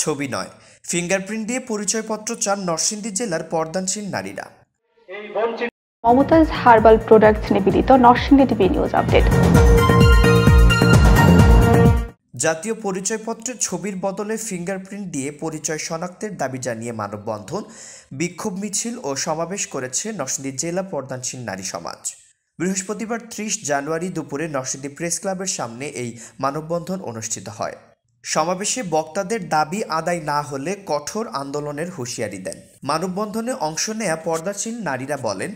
ছবি নয়, ফিঙ্গারপ্রিন্ট দিয়ে পরিচয়পত্র চান নরসিংদী জেলার পর্দানশীল নারীরা। মমতাজ হার্বাল প্রোডাক্টস নিবেদিত নরসিংদী টিভি নিউজ আপডেট। জাতীয় পরিচয়পত্রের ছবির বদলে ফিঙ্গারপ্রিন্ট দিয়ে পরিচয় শনাক্তের দাবি জানিয়ে মানববন্ধন, বিক্ষোভ মিছিল ও সমাবেশ করেছে নরসিংদী জেলা পর্দানশীল নারী সমাজ। বৃহস্পতিবার 30 জানুয়ারি দুপুরে নরসিংদী প্রেস ক্লাবের সামনে এই মানববন্ধন অনুষ্ঠিত হয়। সমাবেশে বক্তাদের দাবি আদায় না হলে কঠোর আন্দোলনের হুঁশিয়ারি দেন। মানববন্ধনে অংশ নেয়া পর্দাশীল নারীরা বলেন,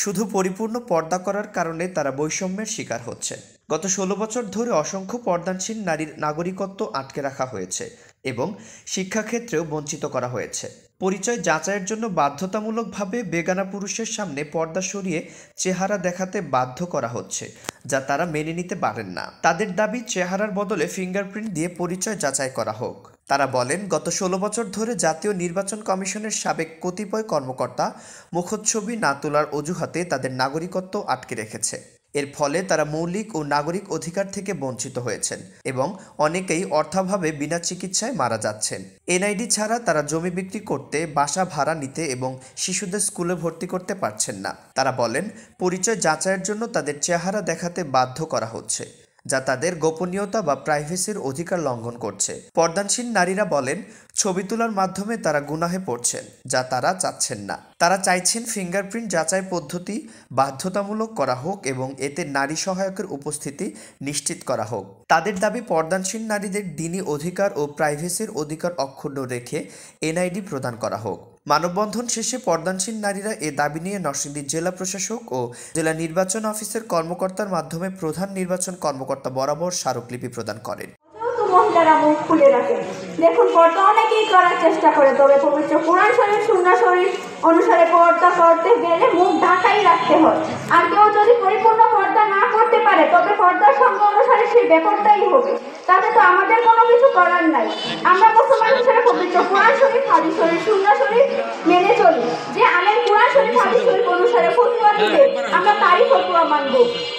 শুধু পরিপূর্ণ পর্দা করার কারণে তারা বৈষম্যের শিকার হচ্ছেন। গত 16 বছর ধরে অসংখ্য পর্দাশীল নারীর নাগরিকত্ব আটকে রাখা হয়েছে এবং শিক্ষাক্ষেত্রেও বঞ্চিত করা হয়েছে। পরিচয় যাচাইয়ের জন্য বাধ্যতামূলকভাবে বেগানা পুরুষের সামনে পর্দা সরিয়ে চেহারা দেখাতে বাধ্য করা হচ্ছে, যা তারা মেনে নিতে পারেন না। তাদের দাবি চেহারার বদলে ফিঙ্গারপ্রিন্ট দিয়ে পরিচয় যাচাই করা হোক। তারা বলেন, গত 16 বছর ধরে জাতীয় নির্বাচন কমিশনের সাবেক কতিপয় কর্মকর্তা মুখচ্ছবি না তোলার অজুহাতে তাদের নাগরিকত্ব আটকে রেখেছে। এর ফলে তারা মৌলিক ও নাগরিক অধিকার থেকে বঞ্চিত হয়েছেন এবং অনেকেই অর্থাভাবে বিনা চিকিৎসায় মারা যাচ্ছেন। এনআইডি ছাড়া তারা জমি বিক্রি করতে, বাসা ভাড়া নিতে এবং শিশুদের স্কুলে ভর্তি করতে পারছেন না। তারা বলেন, পরিচয় যাচাইয়ের জন্য তাদের চেহারা দেখাতে বাধ্য করা হচ্ছে, যা তাদের গোপনীয়তা বা প্রাইভেসির অধিকার লঙ্ঘন করছে। পর্দানশীল নারীরা বলেন, ছবি তোলার মাধ্যমে তারা গুনাহে পড়ছেন, যা তারা চাচ্ছেন না। তারা চাইছেন ফিঙ্গারপ্রিন্ট যাচাই পদ্ধতি বাধ্যতামূলক করা হোক এবং এতে নারী সহায়কের উপস্থিতি নিশ্চিত করা হোক। তাদের দাবি, পর্দানশীল নারীদের দিনী অধিকার ও প্রাইভেসির অধিকার অক্ষুণ্ণ রেখে এনআইডি প্রদান করা হোক। মানববন্ধন শেষে পর্দানশীল নারীরা এ দাবি নিয়ে নরসিংদী জেলা প্রশাসক ও জেলা নির্বাচন অফিসের কর্মকর্তার মাধ্যমে প্রধান নির্বাচন কর্মকর্তা বরাবর স্মারকলিপি প্রদান করেন। মহিলারা মুখ খুলে রাখে। দেখুন, পর্দা অনেকেই করার চেষ্টা করে, তবে পবিত্র কোরআন শরীফ, সুন্নাহ শরীফ অনুসারে পর্দা করতে গেলে মুখ ঢাকাই রাখতে হয়। আর কেউ যদি পরিপূর্ণ পর্দা না করতে পারে, তবে পর্দার সঙ্গে অনুসারে সে বেপরদাই হবে। তাতে তো আমাদের কোনো কিছু করার নাই। আমরা মুসলমান হিসেবে পবিত্র কোরআন শরীফ, হাদিস শরীফ, সুন্নাহ শরীফ মেনে চলি। যে আলেম কোরআন শরীফ, হাদিস শরীফ অনুসারে ফতোয়া দিবে, আমরা তারই ফতোয়া মানব।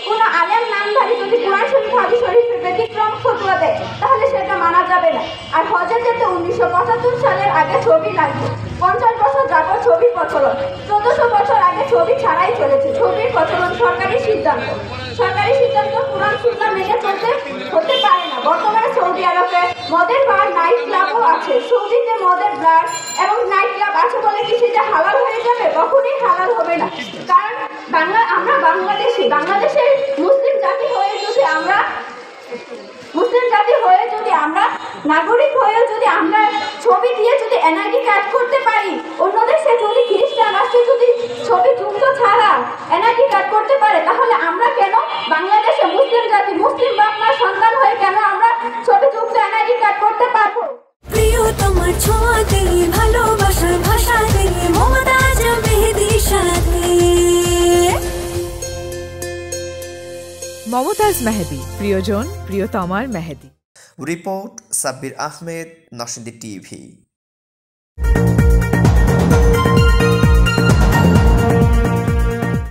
কোনো আলেম নামধারী যদি কোরআন শরীফ, হাদিস শরীফের ব্যতিক্রম ফতোয়া দেয়, তাহলে সেটা মানা যাবে না। আর হজে যেতে 1975 সালের আগে ছবি লাগবে। 50 বছর যাবত ছবির প্রচলন। 1400 বছর আগে ছবি ছাড়াই চলেছে। ছবির প্রচলন সরকারি সিদ্ধান্ত। সরকারি সিদ্ধান্ত কোরআন সুন্নাহ মেনে চলতে হতে পারে না। বর্তমানে সৌদি আরবে মদের বার, নাইট ক্লাবও আছে। সৌদিতে মদের বার এবং নাইট ক্লাব আছে বলে কি সেটা হালাল হয়ে যাবে? কখনোই হালাল হবে না। কারণ আমরা বাংলাদেশের মুসলিম জাতি হয়ে যদি আমরা নাগরিক হয়ে যদি আমরা ছবি দিয়ে যদি এনআইডি কার্ড করতে পারি, অন্য দেশে যদি খ্রিস্টান রাষ্ট্রে যদি ছবি যুক্ত ছাড়া এনআইডি কার্ড করতে পারে, তাহলে আমরা কেন বাংলাদেশে মুসলিম জাতি, মুসলিম বাপ মার সন্তান হয়ে কেন আমরা ছবি যুক্ত এনআইডি কার্ড করতে পারবো? প্রিয় তোমার ছোঁয়াতে, ভালোবাসার ভাষাতে, মমতাজ মেহেদীর সাথে। মমতাজ মেহেদী, প্রিয়জন প্রিয়তমার মেহেদী। Report Sabbir Ahmed, Narsingdi TV.